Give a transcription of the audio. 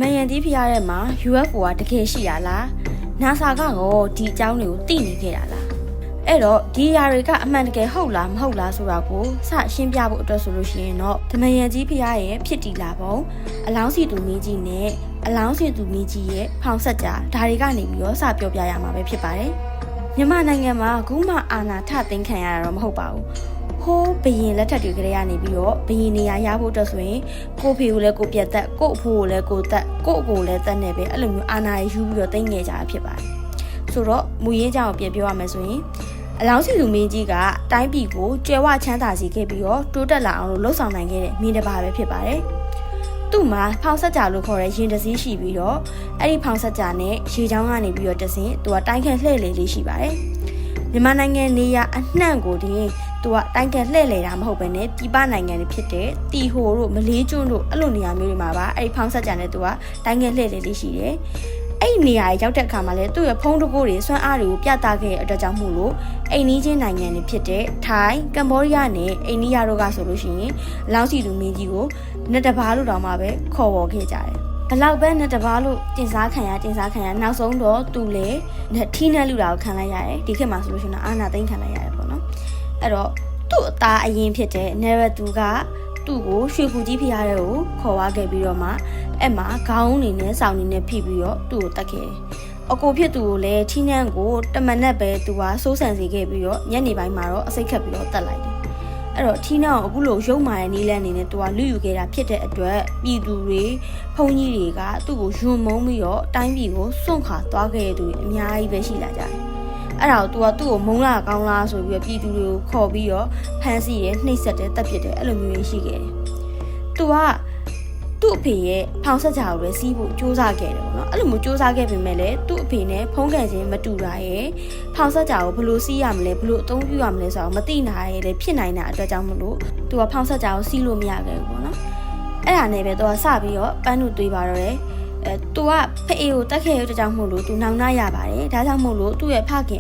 မယန်တီးဖျားထဲမှာ UFO ကတကယ်ရှိရလား NASA ကတော့ဒီအကြောင်းတွေကိုသိနေခဲ့တာလားအဲ့တော့ဒီຢာတွေကအမှန်တကယ်ဟုတ်လားမဟုတ်လားဆိုတာကိုစရှင်းပြဖို့အတွက်ဆိုလို့ရှိရင်တော့မယန်ကြီးဖျားရဲ့ဖြစ်တည်လာပုံအလောင်းစီသူမင်းကြီးနဲ့အလောင်းစီသူမင်းကြီးရဲ့ဖောင်ဆက်ကြားဒါတွေကနေပြီးတော့စပြောပြရမှာပဲဖြစ်ပါတယ်မြန်မာနိုင်ငံမှာအခုမှအာဏာထသိမ်းခံရတာတော့မဟုတ်ပါဘူးဟိုးဘရင်လက်ထက်တွေကလေးကနေပြီးတော့ဘရင်နေရာရဖို့အတွက်ဆိုရင်ကိုဖေကိုလည်းကိုပြတ်သက်ကိုအဖိုးကိုလည်းကိုသက်ကိုအကိုလည်းသက်နေပဲအဲ့လိုမျိုးအာဏာရယူပြီးတော့သိမ်းနေကြတာဖြစ်ပါတယ်ဆိုတော့မူရင်းကြောင်ပြန်ပြောရမယ်ဆိုရင်အလောင်းစီလူမင်းကြီးကတိုင်းပြည်ကိုကြွယ်ဝချမ်းသာစေခဲ့ပြီးတော့တိုးတက်လာအောင်လို့လှုပ်ဆောင်နိုင်ခဲ့တဲ့မင်းတစ်ပါးပဲဖြစ်ပါတယ်သူ့မှာဖောင်ဆက်ကြာလို့ခေါ်တဲ့ရင်တစည်းရှိပြီးတော့အဲ့ဒီဖောင်ဆက်ကြာနဲ့ရေချောင်းကနေပြီးတော့တဆင်သူကတိုင်းခန့်လှည့်လေလေးရှိပါတယ်မြန်မာနိုင်ငံနေရအနှံ့ကိုတင်သူကတိုင်းခန့်လှည့်လေတာမဟုတ်ဘဲနဲ့ပြည်ပနိုင်ငံတွေဖြစ်တဲ့တီဟိုတို့မလေးကျွန်းတို့အဲ့လိုနေရာမျိုးတွေမှာပါအဲ့ဒီဖောင်ဆက်ကြာနဲ့သူကတိုင်းခန့်လှည့်လေလေးရှိတယ်အဲ့ဒီနေရာရောက်တဲ့အခါမှာလည်းသူ့ရဲ့ဖုံးတကိုးတွေစွမ်းအားတွေကိုပြသခဲ့တဲ့အတွက်ကြောင့်မို့လို့အိန္ဒိချင်းနိုင်ငံတွေဖြစ်တဲ့ထိုင်းကမ္ဘောဒီးယားနဲ့အိန္ဒိယတို့ကဆိုလို့ရှိရင်အလောင်းစီသူမင်းကြီးကိုနှစ်တပါးလို့တောင်မှပဲခေါ်ဝေါ်ခဲ့ကြတယ်ဘလောက်ပဲနှစ်တပါးလို့တင်စားခံရနောက်ဆုံးတော့သူလည်းထီးနှက်လူတာကိုခံလိုက်ရတယ်ဒီခေတ်မှာဆိုလို့ရှိရင်အာနာသိန်းခံလိုက်ရတယ်ပေါ့နော်အဲ့တော့သူ့အသားအရင်ဖြစ်တဲ့နေရသူကသူ့ကိုရွှေဖူကြီးဖျားတဲ့ကိုခေါ်သွားခဲ့ပြီးတော့မှအဲ့မှာခေါင်းနေနဲ့စောင်းနေနဲ့ဖိပြီးတော့သူ့ကိုတတ်ခဲ့တယ်အကိုဖြစ်သူကိုလည်းထီးနှံကိုတမန်နဲ့ပဲသူကစိုးစံစေခဲ့ပြီးတော့ညနေပိုင်းမှာတော့အစိတ်ခတ်ပြီးတော့တတ်လိုက်တယ်အဲ့တော့ထီးနှံကိုအခုလိုရုံမာတဲ့နီးလန်းနေနဲ့သူကလူယူခဲ့တာဖြစ်တဲ့အတွက်ပြည်သူတွေဖုန်ကြီးတွေကသူ့ကိုယွန်းမုန်းပြီးတော့တိုင်းပြည်ကိုစွန့်ခါသွားခဲ့တဲ့သူတွေအများကြီးပဲရှိလာကြတယ်အဲ့ဒါကိုသူ့ကိုမုန်းလာကောင်းလားဆိုပြီးတော့ပြည်သူတွေကိုခေါ်ပြီးတော့ဖမ်းဆီးတယ်နှိပ်စက်တယ်တပ်ပစ်တယ်အဲ့လိုမျိုးရှိခဲ့တယ်သူကသူ့အဖေရဲ့ဖောင်ဆက်ကြကိုလည်းစီးဖို့စူးစမ်းခဲ့တယ်ပေါ့နော်အဲ့လိုမျိုးစူးစမ်းခဲ့ပေမဲ့လည်းသူ့အဖေနဲ့ဖုံးကန်ခြင်းမတူတာရဲ့ဖောင်ဆက်ကြကိုဘယ်လိုစီးရမလဲဘယ်လိုအသုံးပြုရမလဲဆိုတော့မသိနိုင်ရဲ့လည်းဖြစ်နိုင်တာအတွက်ကြောင့်မလို့သူကဖောင်ဆက်ကြကိုစီးလို့မရခဲ့ဘူးပေါ့နော်အဲ့ဒါနဲ့ပဲသူကစပြီးတော့ပန်းတို့တွေးပါတော့တယ်သူကဖအေးကိုတက်ခဲ့ရတဲ့ကြောင့်မို့လို့သူနောင်နာရပါတယ်ဒါကြောင့်မို့လို့သူ့ရဲ့ဖခင်